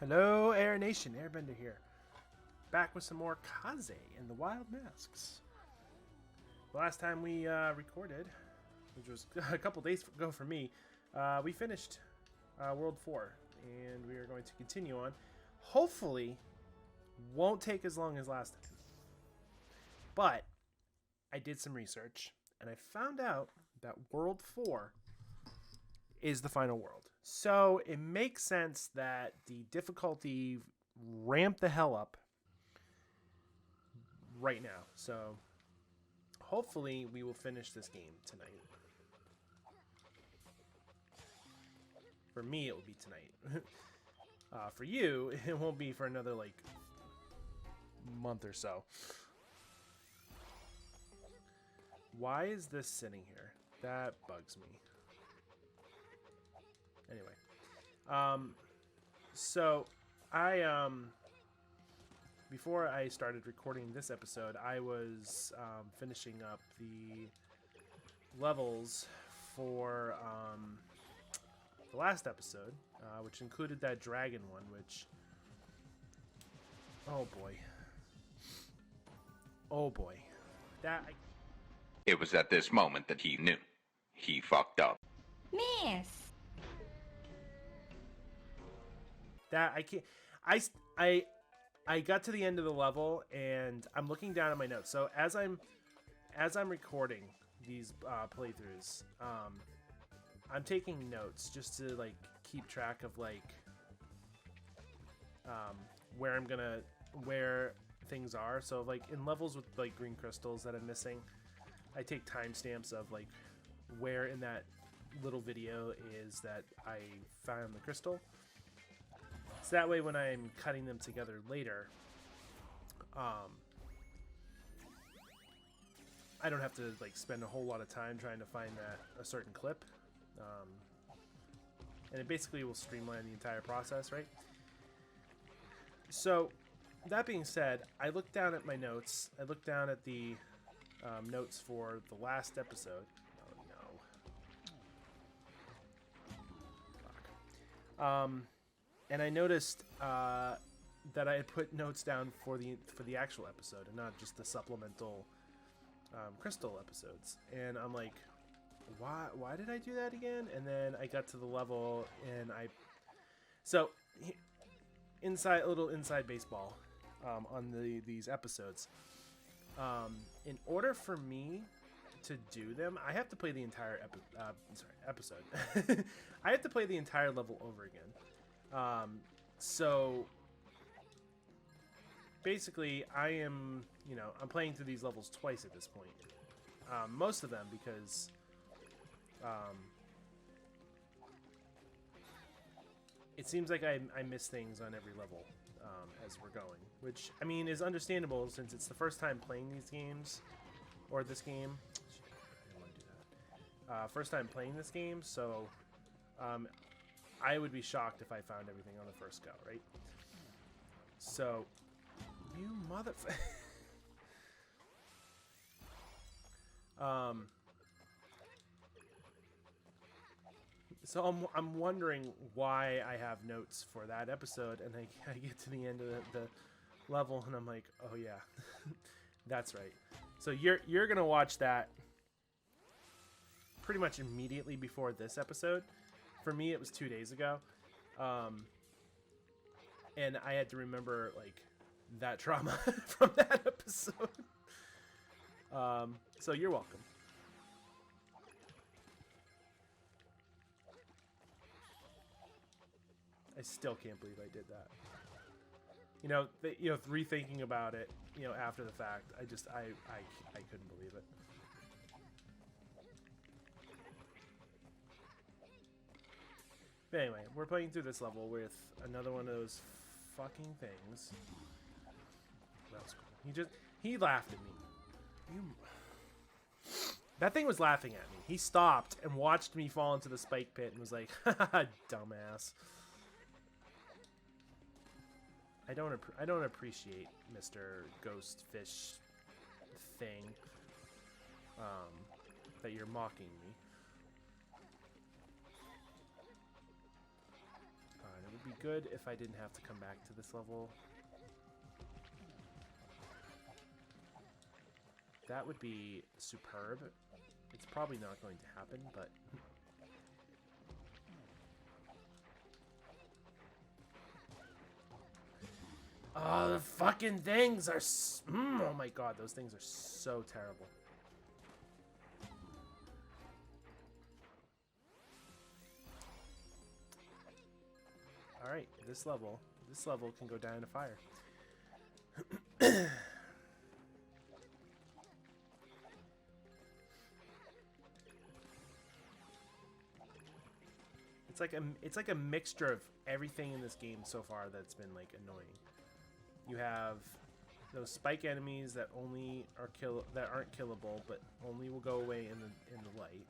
Hello, Air Nation. Airbender here. Back with some more Kaze and the Wild Masks. The last time we recorded, which was a couple days ago for me, we finished World 4. And we are going to continue on. Hopefully, won't take as long as last time. But, I did some research, and I found out that World 4 is the final world. So it makes sense that the difficulty ramped the hell up right now. So hopefully we will finish this game tonight. For me, it will be tonight. For you, it won't be for another like month or so. Why is this sitting here? That bugs me. Anyway, so I before I started recording this episode, I was finishing up the levels for the last episode, which included that dragon one, which, oh boy, that It was at this moment that he knew. He fucked up. Miss! That I can't. I got to the end of the level and I'm looking down at my notes. So as I'm recording these playthroughs, I'm taking notes just to like keep track of like where things are. So like in levels with like green crystals that I'm missing, I take timestamps of like where in that little video is that I found the crystal. So that way when I'm cutting them together later, I don't have to like spend a whole lot of time trying to find a certain clip. And it basically will streamline the entire process, right? So that being said, I looked down at my notes. I looked down at the notes for the last episode. Oh no. Fuck. And I noticed that I had put notes down for the actual episode and not just the supplemental crystal episodes. And I'm like, why did I do that again? And then I got to the level and a little inside baseball on these episodes. In order for me to do them, I have to play the entire episode. I have to play the entire level over again. So basically I'm playing through these levels twice at this point. Most of them because it seems like I miss things on every level as we're going, which I mean is understandable since it's the first time playing these games or this game. I don't want to do that. First time playing this game, so I would be shocked if I found everything on the first go, right? So, you motherfucker. So I'm wondering why I have notes for that episode, and I get to the end of the level, and I'm like, oh yeah, that's right. So you're gonna watch that pretty much immediately before this episode. For me, it was 2 days ago, and I had to remember like that trauma from that episode. So you're welcome. I still can't believe I did that. Rethinking about it, after the fact, I couldn't believe it. But anyway, we're playing through this level with another one of those fucking things. That was cool. He laughed at me. That thing was laughing at me. He stopped and watched me fall into the spike pit and was like, haha, dumbass. I don't appreciate Mr. Ghost Fish thing that you're mocking me. It would be good if I didn't have to come back to this level. That would be superb. It's probably not going to happen, but... Oh, the fucking things are... oh my god, those things are so terrible. Alright, this level can go down to fire. It's like a mixture of everything in this game so far that's been like annoying. You have those spike enemies that only are aren't killable, but only will go away in the light.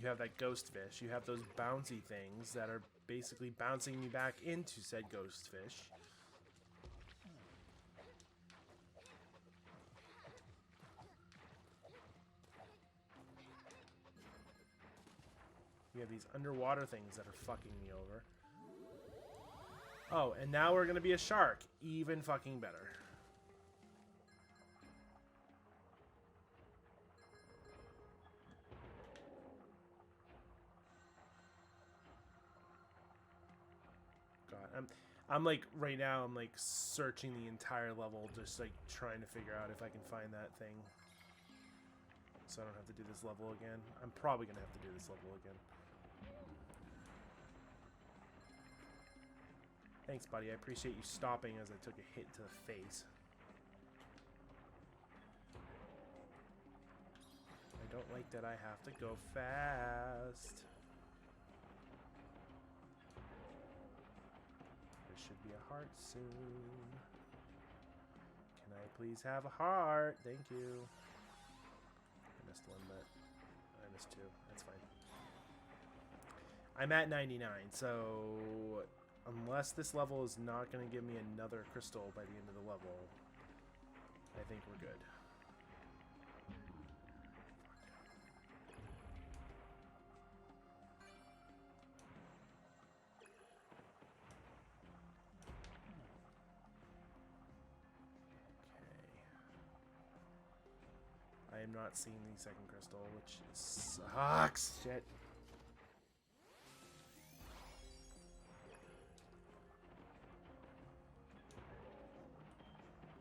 You have that ghost fish. You have those bouncy things that are basically bouncing me back into said ghost fish. You have these underwater things that are fucking me over. Oh, and now we're gonna be a shark. Even fucking better. God, I'm like right now. I'm like searching the entire level, just like trying to figure out if I can find that thing, so I don't have to do this level again. I'm probably gonna have to do this level again. Thanks, buddy. I appreciate you stopping as I took a hit to the face. I don't like that I have to go fast. There should be a heart soon. Can I please have a heart? Thank you. I missed one, but I missed two. That's fine. I'm at 99, so... unless this level is not going to give me another crystal by the end of the level, I think we're good. Okay. I am not seeing the second crystal, which sucks. Shit.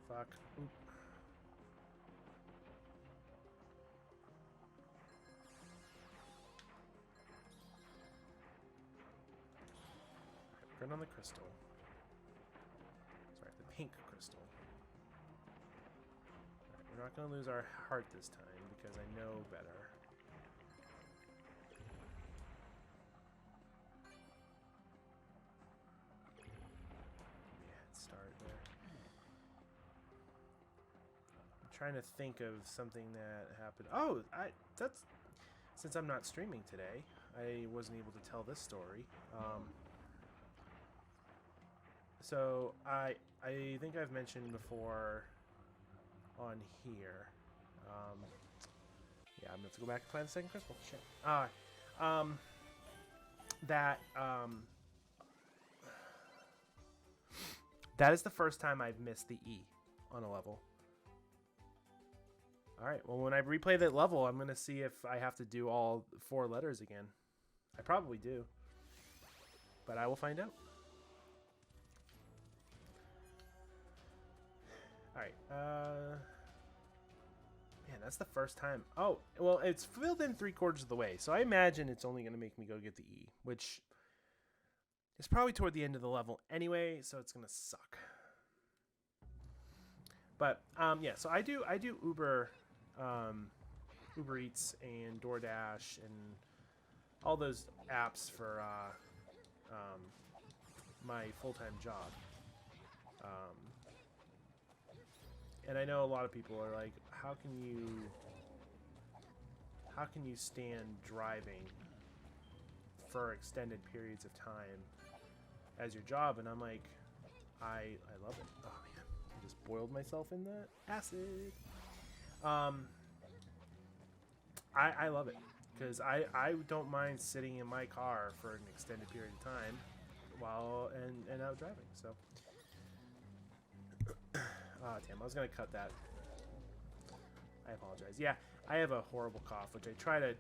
Fuck. Oop. Right, on the crystal. Sorry, the pink crystal. Right, we're not going to lose our heart this time because I know better. Trying to think of something that happened. Oh, that's since I'm not streaming today, I wasn't able to tell this story. So I think I've mentioned before on here. Yeah, I'm gonna have to go back and find the second crystal. Shit. That is the first time I've missed the E on a level. Alright, well when I replay that level, I'm going to see if I have to do all 4 letters again. I probably do. But I will find out. Alright, man, that's the first time. Oh, well, it's filled in 3/4 of the way, so I imagine it's only going to make me go get the E, which is probably toward the end of the level anyway, so it's going to suck. But, yeah, so I do Uber Eats and DoorDash and all those apps for my full-time job. And I know a lot of people are like, how can you stand driving for extended periods of time as your job? And I'm like, I love it. Oh man, I just boiled myself in the acid. I love it because I don't mind sitting in my car for an extended period of time while out driving. So, ah, damn, I was gonna cut that. I apologize. Yeah, I have a horrible cough, which I try to.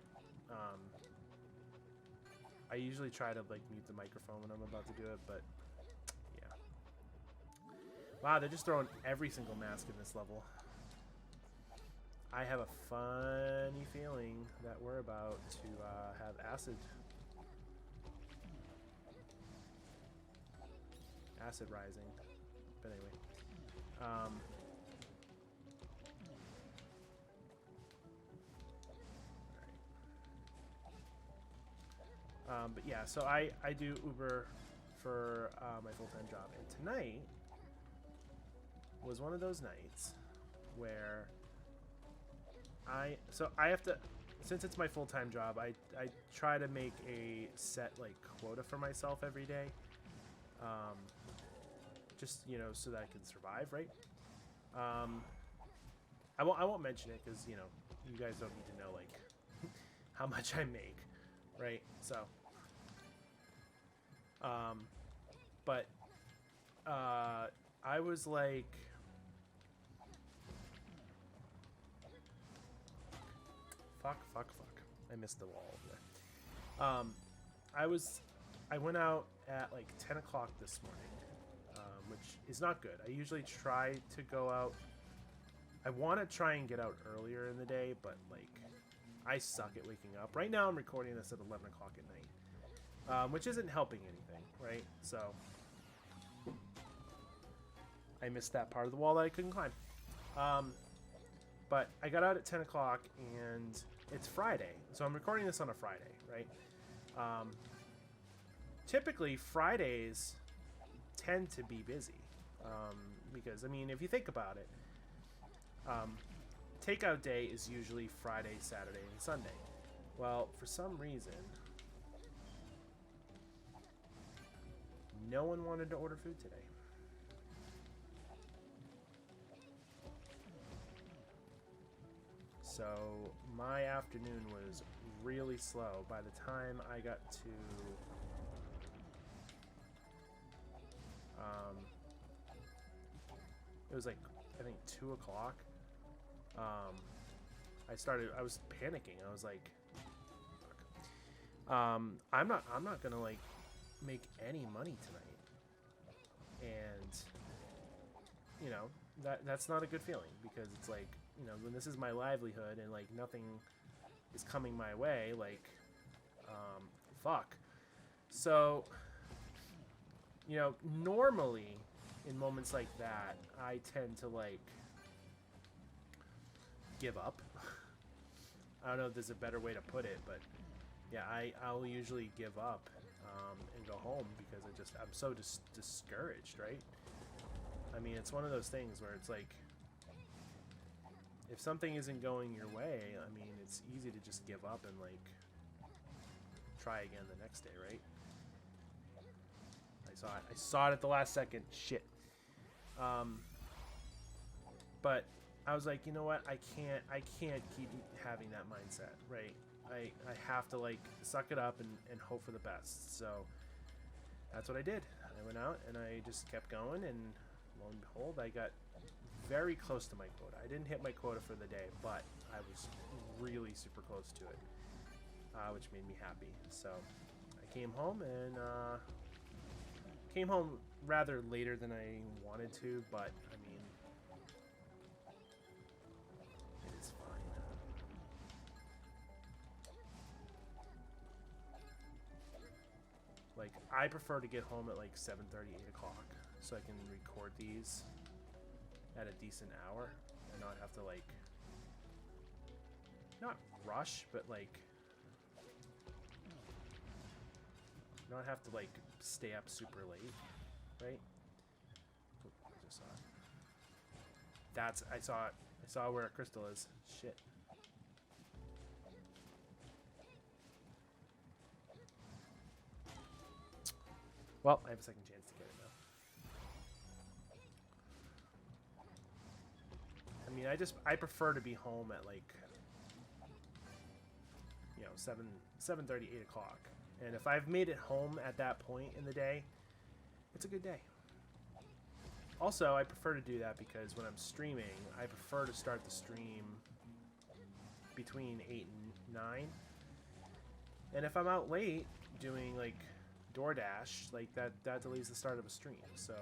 I usually try to like mute the microphone when I'm about to do it, but yeah. Wow, they're just throwing every single mask in this level. I have a funny feeling that we're about to have acid rising. But anyway, but yeah, so I do Uber for my full-time job, and tonight was one of those nights where I have to, since it's my full-time job, I try to make a set like quota for myself every day, just so that I can survive, right? I won't mention it because you guys don't need to know like how much I make, right? So but I was like, fuck, I missed the wall over there. I went out at like 10 o'clock this morning, which is not good. I usually try to go out. I want to try and get out earlier in the day, but like I suck at waking up. Right now I'm recording this at 11 o'clock at night, which isn't helping anything, right? So I missed that part of the wall that I couldn't climb. But I got out at 10 o'clock and it's Friday. So I'm recording this on a Friday, right? Typically Fridays tend to be busy. Because, I mean, if you think about it, takeout day is usually Friday, Saturday, and Sunday. Well, for some reason, no one wanted to order food today. So my afternoon was really slow. By the time I got to it was like I think 2 o'clock. I was panicking. I was like, fuck. I'm not gonna like make any money tonight, and that's not a good feeling, because it's like, when this is my livelihood and like nothing is coming my way, like fuck. So normally in moments like that I tend to like give up. I don't know if there's a better way to put it, but yeah, I'll usually give up and go home because I'm so discouraged, right? I mean, it's one of those things where it's like, if something isn't going your way, I mean, it's easy to just give up and like try again the next day, right? I saw it at the last second. Shit. But I was like, you know what? I can't keep having that mindset, right? I have to like suck it up and hope for the best. So that's what I did. I went out and I just kept going, and lo and behold, I got very close to my quota. I didn't hit my quota for the day, but I was really super close to it, which made me happy. So I came home and came home rather later than I wanted to, but I mean, it is fine. Like, I prefer to get home at like 7:30, 8 o'clock, so I can record these at a decent hour and not have to like, not rush, but like not have to like stay up super late, right? Oop, I just saw it. I saw where a crystal is. Shit. Well, I have a second chance to get it now. I mean, I prefer to be home at like 7:30, 8 o'clock. And if I've made it home at that point in the day, it's a good day. Also, I prefer to do that because when I'm streaming, I prefer to start the stream between 8 and 9. And if I'm out late doing like DoorDash, like that delays the start of a stream. So,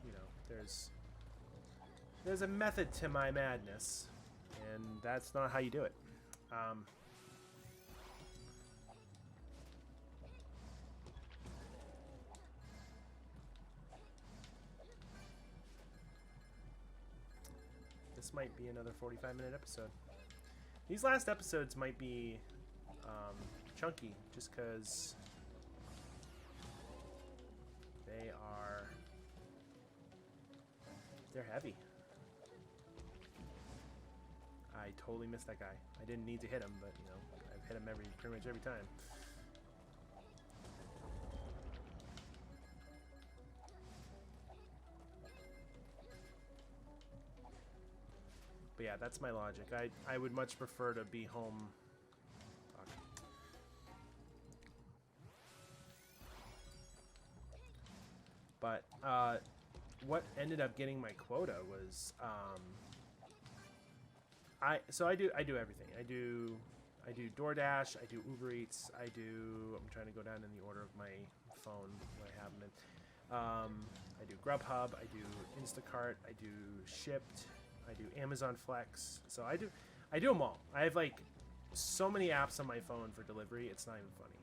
you know, there's a method to my madness, and that's not how you do it. This might be another 45-minute episode. These last episodes might be chunky, just because they're heavy. I totally missed that guy. I didn't need to hit him, but you know, I've hit him pretty much every time. But yeah, that's my logic. I would much prefer to be home. Fuck. But what ended up getting my quota was I do everything. I do DoorDash. I do Uber Eats. I'm trying to go down in the order of my phone when I have them in. I do Grubhub. I do Instacart. I do Shipped. I do Amazon Flex. So I do them all. I have like so many apps on my phone for delivery. It's not even funny.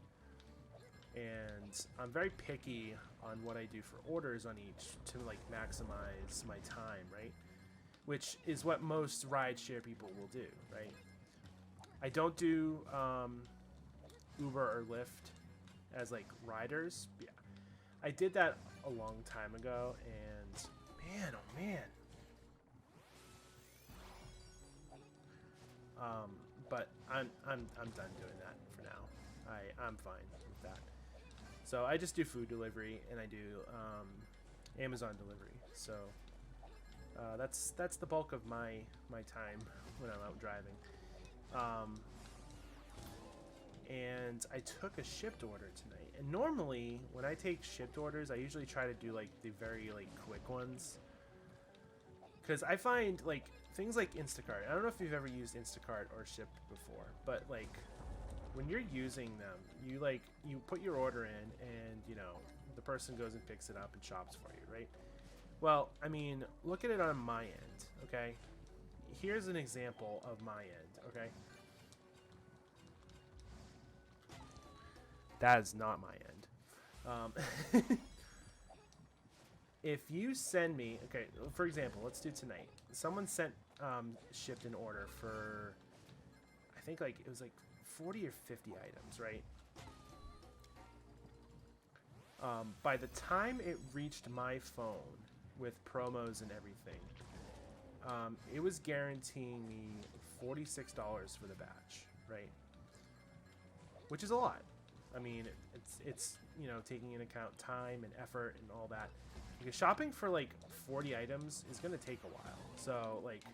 And I'm very picky on what I do for orders on each to like maximize my time, right? Which is what most rideshare people will do, right? I don't do Uber or Lyft as like riders. Yeah, I did that a long time ago, and man, oh man. But I'm done doing that for now. I'm fine with that. So I just do food delivery, and I do Amazon delivery. So that's the bulk of my time when I'm out driving. And I took a shipped order tonight. And normally when I take shipped orders, I usually try to do like the very like quick ones, because I find like things like Instacart. I don't know if you've ever used Instacart or Shipped before, but like when you're using them, you put your order in, and you know the person goes and picks it up and shops for you, right? Well, I mean, look at it on my end, okay? Here's an example of my end, okay? That is not my end. If you send me, okay, for example, let's do tonight. Someone shipped an order for, I think like it was like 40 or 50 items, right? By the time it reached my phone with promos and everything, it was guaranteeing me $46 for the batch, right? Which is a lot. I mean, it's you know, taking into account time and effort and all that. Because shopping for like 40 items is gonna take a while. So like,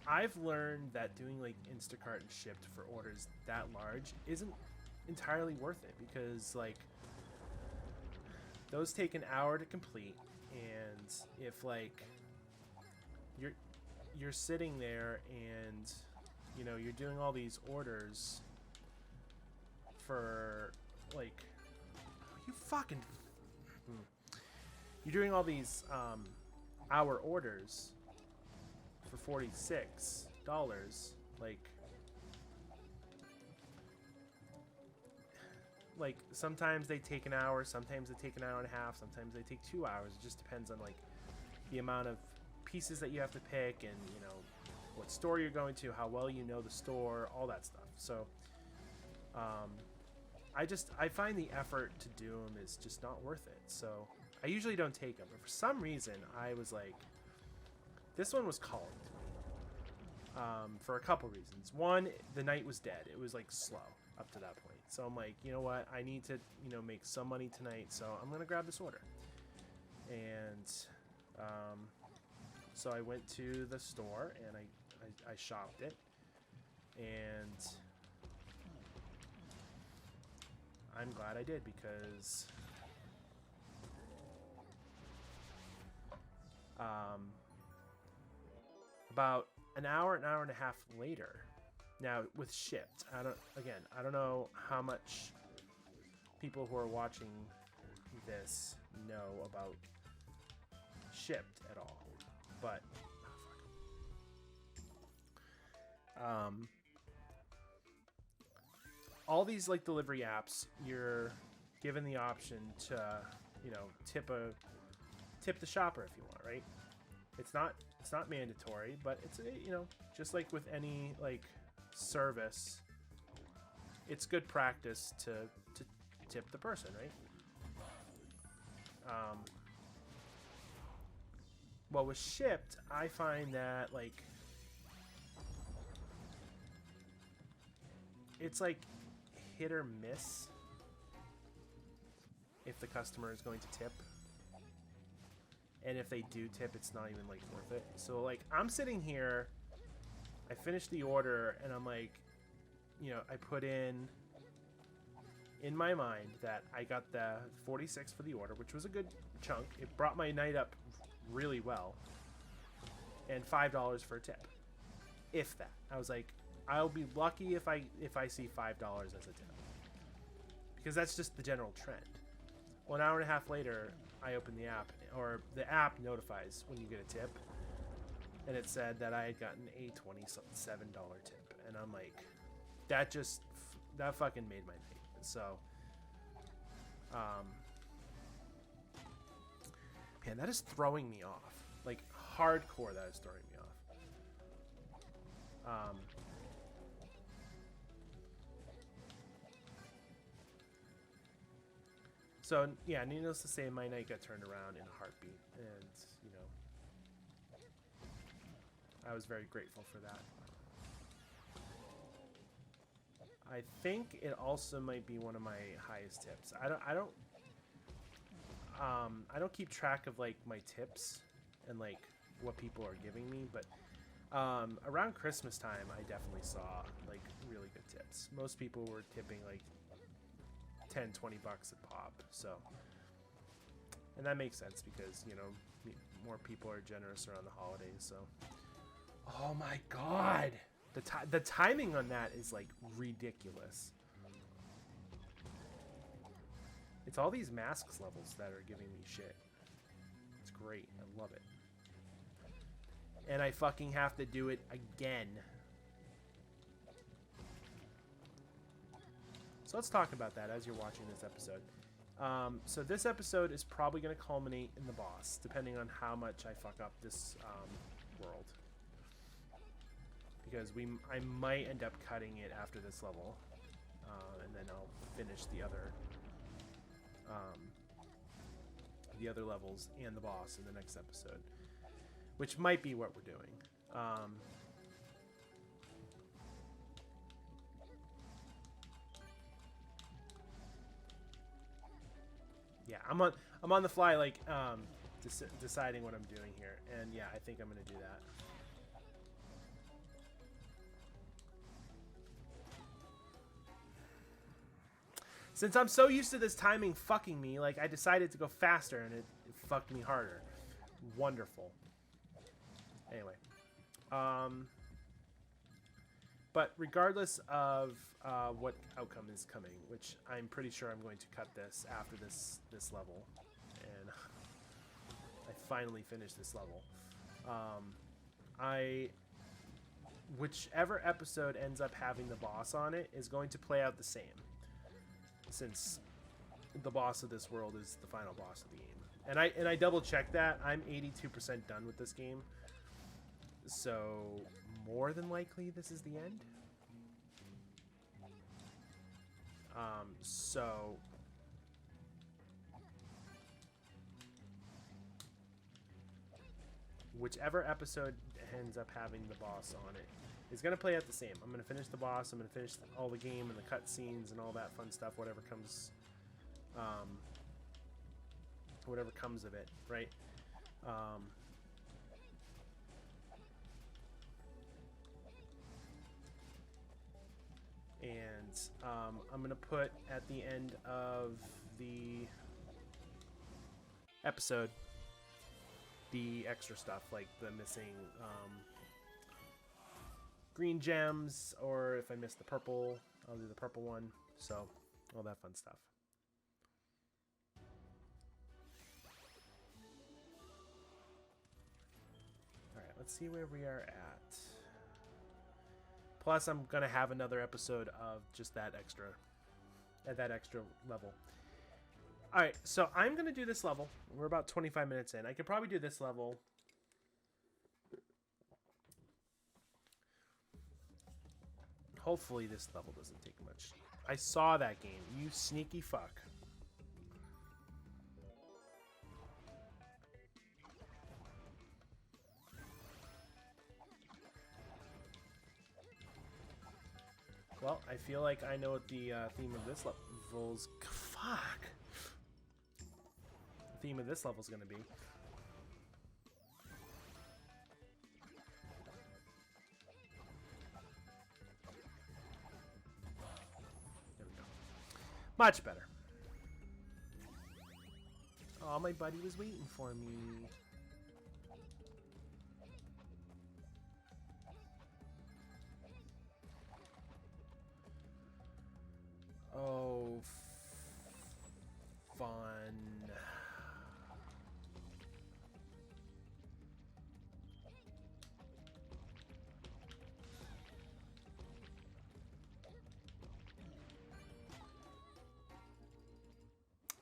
I've learned that doing like Instacart and Shipped for orders that large isn't entirely worth it, because like those take an hour to complete, and if like you're sitting there and you know you're doing all these orders for like you're doing all these hour orders for $46, like sometimes they take an hour, sometimes they take an hour and a half, sometimes they take 2 hours. It just depends on like the amount of pieces that you have to pick, and you know what store you're going to, how well you know the store, all that stuff. So I find the effort to do them is just not worth it. So I usually don't take them. But for some reason, I was like, this one was calling to me for a couple reasons. One, the night was dead. It was like slow up to that point. So I'm like, you know what? I need to, you know, make some money tonight. So I'm gonna grab this order. And so I went to the store and I shopped it, and I'm glad I did, because about an hour and a half later, now with shipped, I don't know how much people who are watching this know about shipped at all, but all these like delivery apps, you're given the option to, you know, tip the shopper if you want, right? It's not mandatory, but it's, you know, just like with any like service, it's good practice to tip the person, right? Well, with shipped, I find that like it's like hit or miss if the customer is going to tip. And if they do tip, it's not even like worth it. So like I'm sitting here, I finished the order, and I'm like, you know, I put in my mind that I got the 46 for the order, which was a good chunk. It brought my night up really well. And $5 for a tip. If that. I was like, I'll be lucky if I see $5 as a tip. Because that's just the general trend. Well, an hour and a half later, I opened the app, or the app notifies when you get a tip, and it said that I had gotten a $27 tip, and I'm like, that fucking made my night. So, man, that is throwing me off, like hardcore. That is throwing me off. So, yeah, needless to say, my night got turned around in a heartbeat, and, you know, I was very grateful for that. I think it also might be one of my highest tips. I don't keep track of, like, my tips and, like, what people are giving me, but around Christmas time, I definitely saw, like, really good tips. Most people were tipping, like, 10, 20 bucks a pop, so, and that makes sense because, you know, more people are generous around the holidays. So, oh my god, the timing on that is like ridiculous. It's all these masks levels that are giving me shit. It's great. I love it. And I fucking have to do it again. So let's talk about that as you're watching this episode. So this episode is probably going to culminate in the boss, depending on how much I fuck up this world. Because I might end up cutting it after this level, and then I'll finish the other levels and the boss in the next episode, which might be what we're doing. Yeah, I'm on the fly, like deciding what I'm doing here, and yeah, I think I'm gonna do that. Since I'm so used to this timing fucking me, like I decided to go faster, and it fucked me harder. Wonderful. Anyway, but regardless of what outcome is coming, which I'm pretty sure I'm going to cut this after this level, and I finally finished this level. Whichever episode ends up having the boss on it is going to play out the same, since the boss of this world is the final boss of the game. And I double checked that. I'm 82% done with this game. So more than likely this is the end. So whichever episode ends up having the boss on it is going to play out the same. I'm going to finish the boss. I'm going to finish all the game and the cutscenes and all that fun stuff, whatever comes of it, right? And I'm gonna put at the end of the episode the extra stuff, like the missing green gems, or if I miss the purple, I'll do the purple one. So all that fun stuff. All right, let's see where we are at. Plus, I'm gonna have another episode of just that extra, at that extra level. All right, so I'm gonna do this level. We're about 25 minutes in. I could probably do this level. Hopefully, this level doesn't take much. I saw that game. You sneaky fuck. Well, I feel like I know what the theme of this level's... Fuck! The theme of this level's gonna be. There we go. Much better. Oh, my buddy was waiting for me. Oh, fun.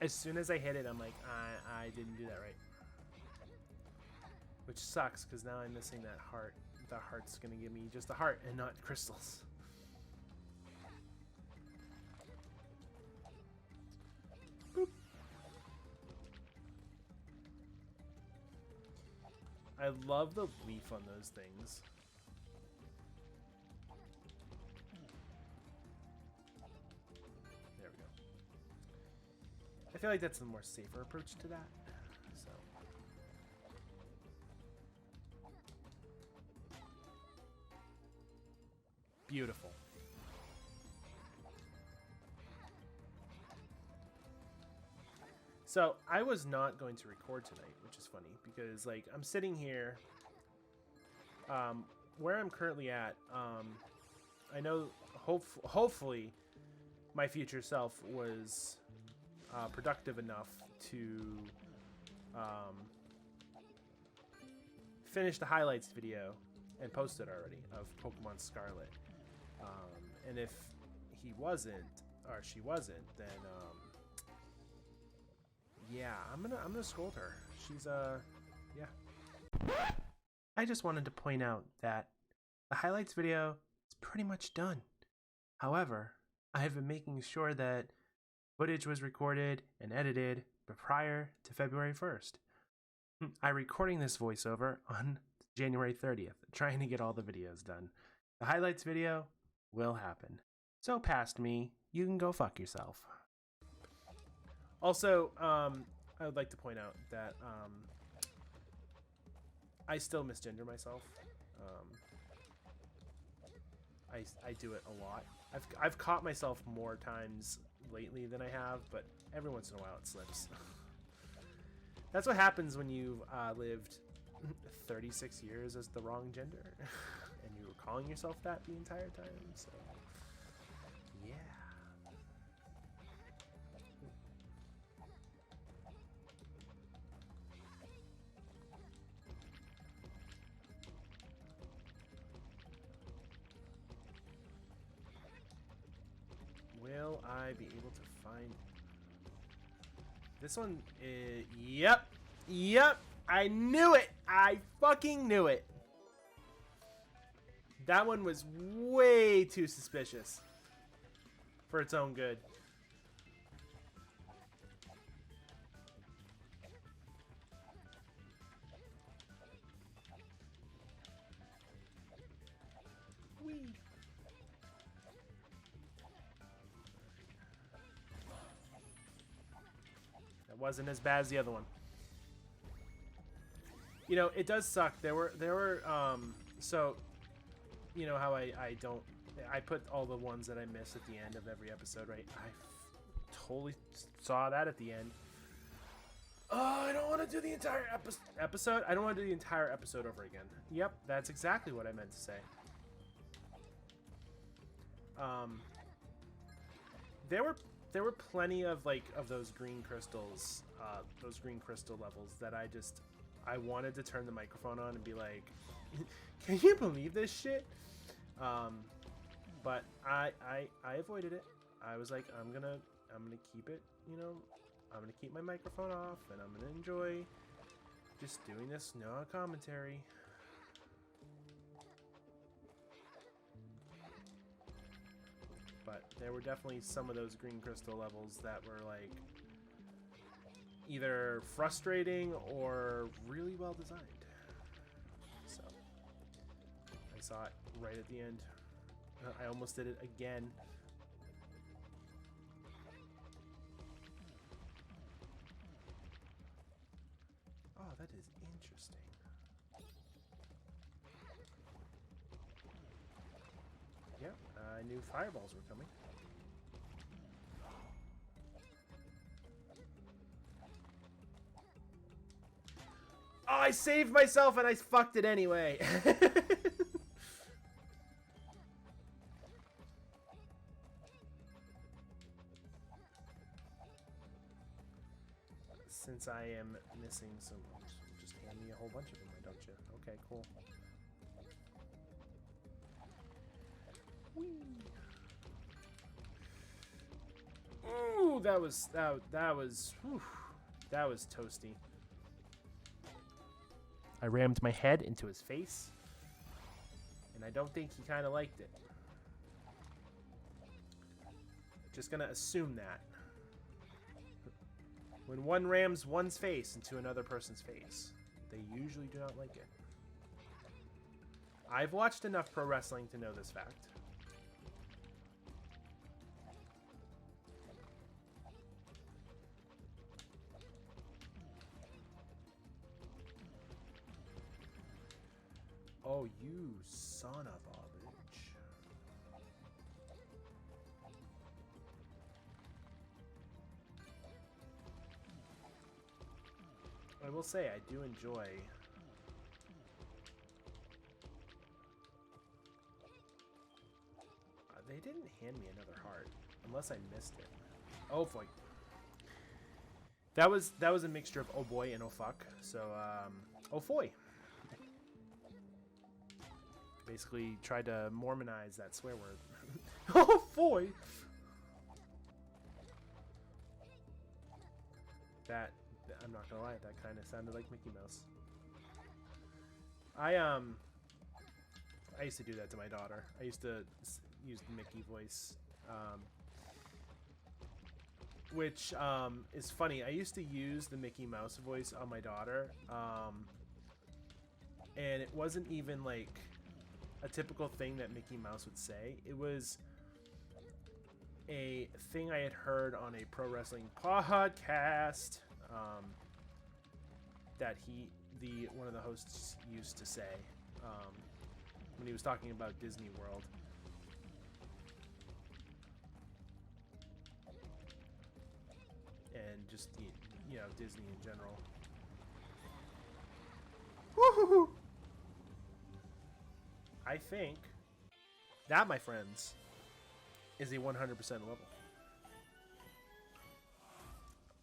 As soon as I hit it, I'm like, I didn't do that right. Which sucks, because now I'm missing that heart. The heart's going to give me just a heart and not crystals. Boop. I love the leaf on those things. There we go. I feel like that's a more safer approach to that. So. Beautiful. So I was not going to record tonight, which is funny because like I'm sitting here, where I'm currently at. I know hopefully my future self was productive enough to finish the highlights video and post it already of Pokemon Scarlet. And if he wasn't or she wasn't, then yeah, I'm gonna scold her. She's yeah. I just wanted to point out that the highlights video is pretty much done. However, I have been making sure that footage was recorded and edited prior to February 1st. I'm recording this voiceover on January 30th, trying to get all the videos done. The highlights video will happen. So past me, you can go fuck yourself. Also, I would like to point out that I still misgender myself. I do it a lot. I've caught myself more times lately than I have, but every once in a while it slips. That's what happens when you've lived 36 years as the wrong gender, and you were calling yourself that the entire time. So, yeah. Will I be able to find this one? Yep. I knew it. I fucking knew it. That one was way too suspicious for its own good. Whee. That wasn't as bad as the other one. You know, it does suck. There were so you know how I don't I put all the ones that I missed at the end of every episode, right? Totally saw that at the end. Oh, I don't want to do the entire episode. I don't want to do the entire episode over again. Yep, that's exactly what I meant to say. There were plenty of those green crystals, those green crystal levels that I wanted to turn the microphone on and be like, can you believe this shit? But I avoided it. I was like, I'm gonna keep it, you know, I'm gonna keep my microphone off and I'm gonna enjoy just doing this, no commentary. But there were definitely some of those green crystal levels that were like either frustrating or really well designed. So I saw it right at the end. I almost did it again. Oh, that is interesting. Yep, I knew fireballs were coming. Oh, I saved myself and I fucked it anyway. Since I am missing some, just hand me a whole bunch of them, why don't you? Okay, cool. Whee. Ooh, that was toasty. I rammed my head into his face, and I don't think he kind of liked it. Just gonna assume that. When one rams one's face into another person's face, they usually do not like it. I've watched enough pro wrestling to know this fact. Oh, you son of a bitch. I will say, I do enjoy... they didn't hand me another heart, unless I missed it. Oh, boy. That was a mixture of oh boy and oh fuck. So, oh foy. Basically tried to Mormonize that swear word. Oh boy. That, I'm not gonna lie, that kind of sounded like Mickey Mouse. I used to do that to my daughter. I used to use the Mickey voice, which is funny. I used to use the Mickey Mouse voice on my daughter, and it wasn't even like a typical thing that Mickey Mouse would say. It was a thing I had heard on a pro wrestling podcast that one of the hosts used to say when he was talking about Disney World. And just, you know, Disney in general. Woohoo! I think that, my friends, is a 100% level.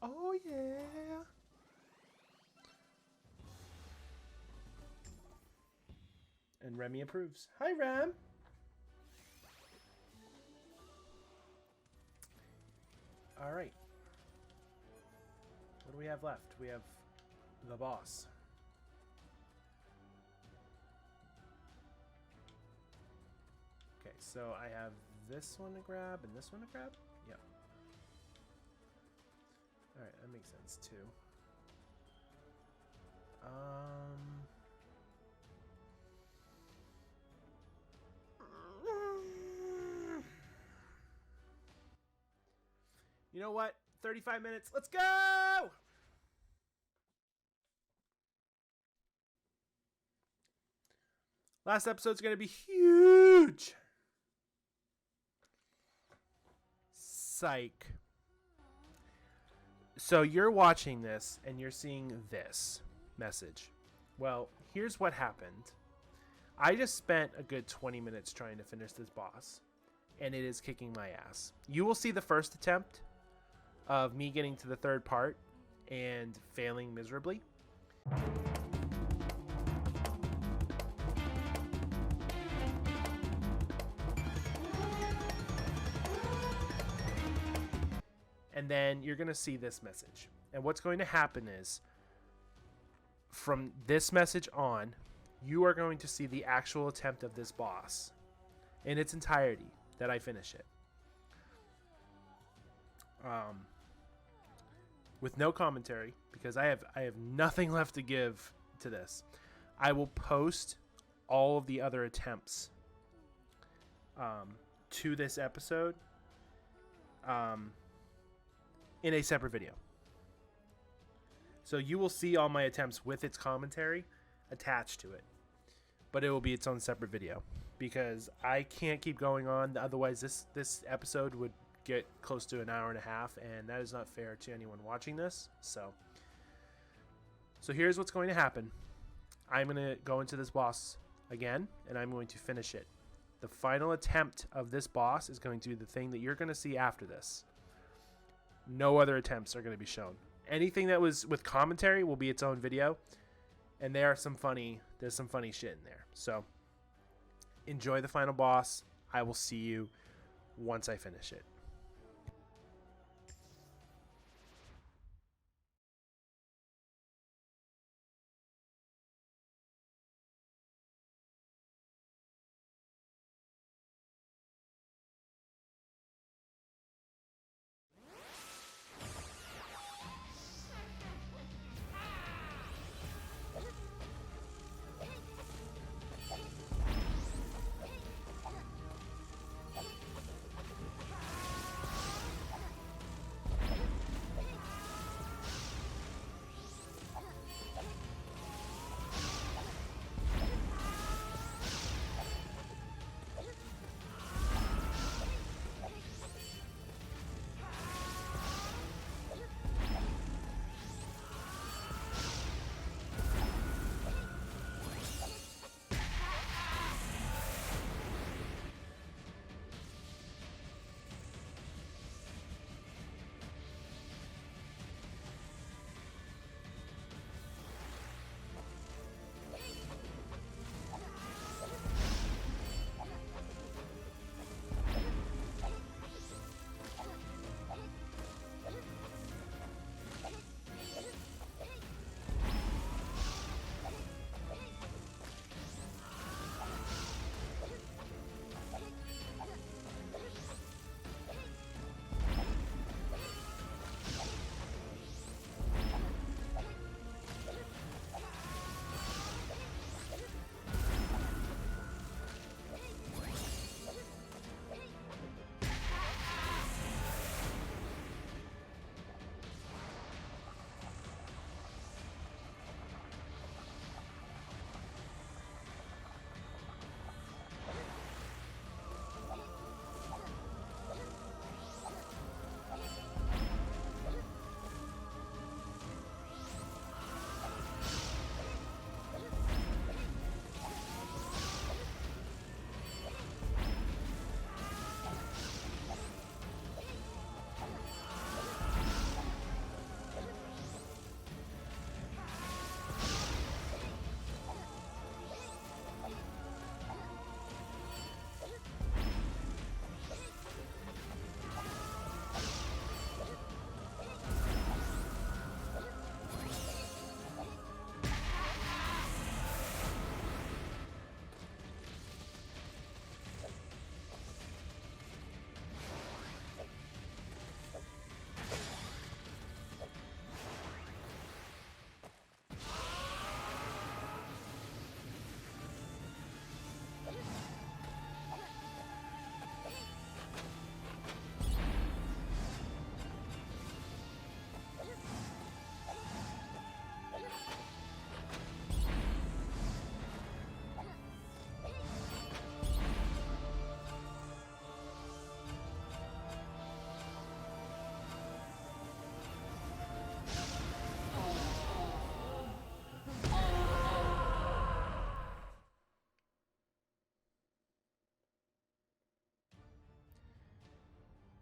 Oh, yeah. And Remy approves. Hi, Rem. All right. What do we have left? We have the boss. Okay, so I have this one to grab and this one to grab? Yep. Alright, that makes sense too. You know what? 35 minutes. Let's go! Last episode's going to be huge. Psych. So you're watching this and you're seeing this message. Well, here's what happened. I just spent a good 20 minutes trying to finish this boss, and it is kicking my ass. You will see the first attempt of me getting to the third part and failing miserably. And then you're going to see this message. And what's going to happen is, from this message on, you are going to see the actual attempt of this boss in its entirety, that I finish it. With no commentary, because I have nothing left to give to this. I will post all of the other attempts to this episode in a separate video. So you will see all my attempts with its commentary attached to it, but it will be its own separate video, because I can't keep going on. Otherwise, this episode would get close to an hour and a half, and that is not fair to anyone watching this. So here's what's going to happen. I'm going to go into this boss again, and I'm going to finish it. The final attempt of this boss is going to be the thing that you're going to see after this. No other attempts are going to be shown. Anything that was with commentary will be its own video, and there's some funny shit in there. So enjoy the final boss. I will see you once I finish it.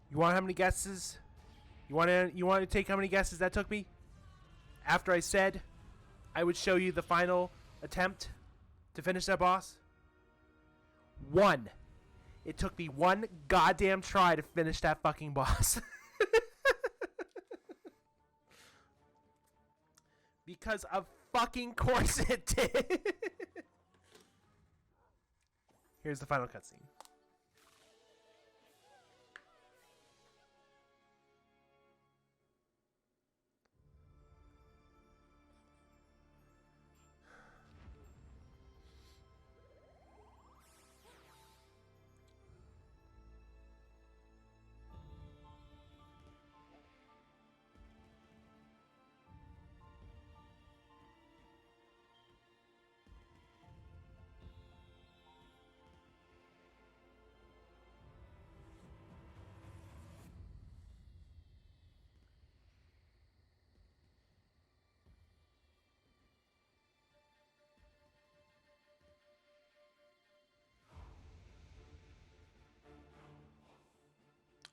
You want how many guesses? You want to take how many guesses that took me? After I said I would show you the final attempt to finish that boss? 1. It took me 1 goddamn try to finish that fucking boss. Because of fucking course it did. Here's the final cutscene.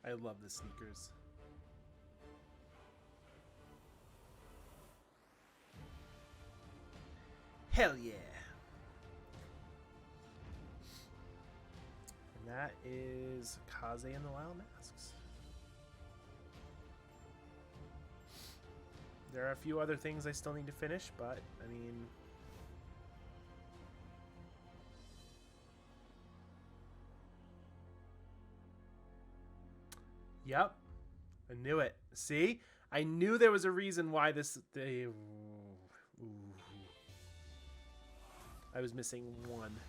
I love the sneakers. Hell yeah. And that is Kaze and the Wild Masks. There are a few other things I still need to finish, but I mean, yep. I knew it. See? I knew there was a reason why this... I was missing 1.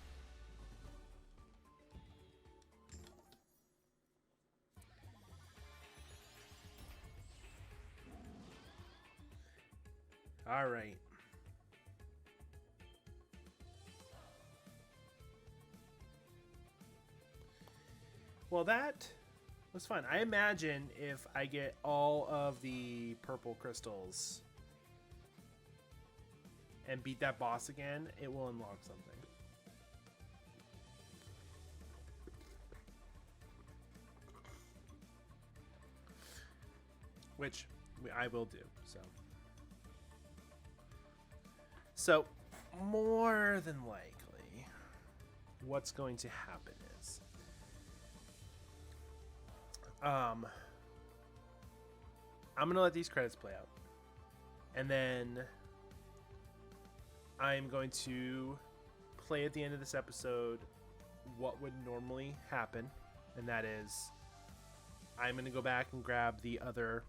All right. Well, that was fun. I imagine if I get all of the purple crystals and beat that boss again, it will unlock something. Which I will do, So, more than likely, what's going to happen is, I'm gonna let these credits play out, and then I'm going to play at the end of this episode what would normally happen, and that is, I'm gonna go back and grab the other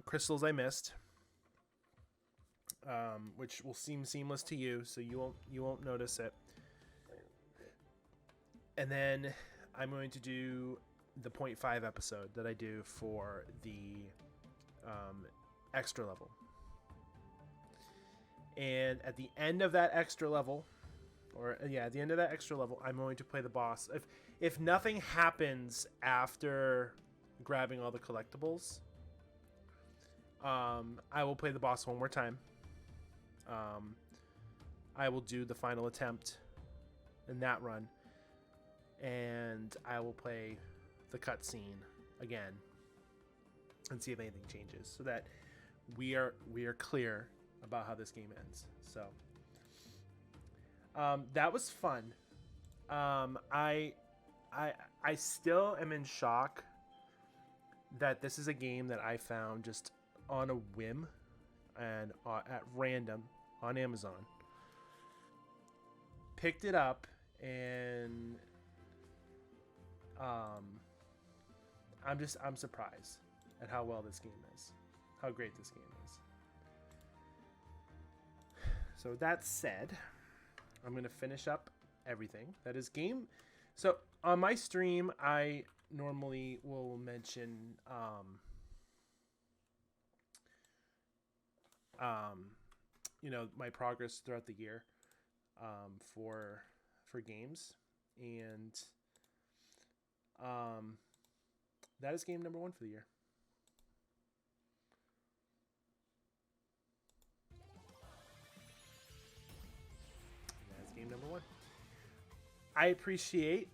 crystals I missed. Which will seem seamless to you, so you won't notice it. And then I'm going to do the 0.5 episode that I do for the extra level. And at the end of that extra level, at the end of that extra level, I'm going to play the boss. If nothing happens after grabbing all the collectibles, I will play the boss one more time. I will do the final attempt in that run, and I will play the cutscene again and see if anything changes, so that we are clear about how this game ends. So that was fun. I still am in shock that this is a game that I found just on a whim and at random on Amazon. Picked it up, and I'm surprised at how well this game is, how great this game is. So that said, I'm gonna finish up everything that is game. So on my stream, I normally will mention my progress throughout the year for games, and that is game number 1 for the year. That's game number 1. I appreciate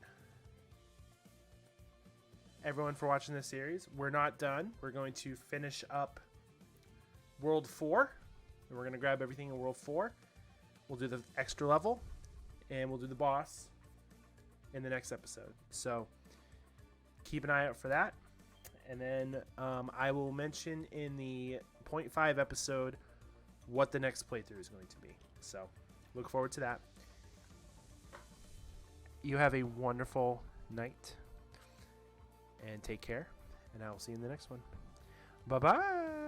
everyone for watching this series. We're not done. We're going to finish up World 4. We're going to grab everything in World 4. We'll do the extra level, and we'll do the boss in the next episode. So keep an eye out for that. And then I will mention in the 0.5 episode what the next playthrough is going to be. So look forward to that. You have a wonderful night. And take care. And I will see you in the next one. Bye-bye.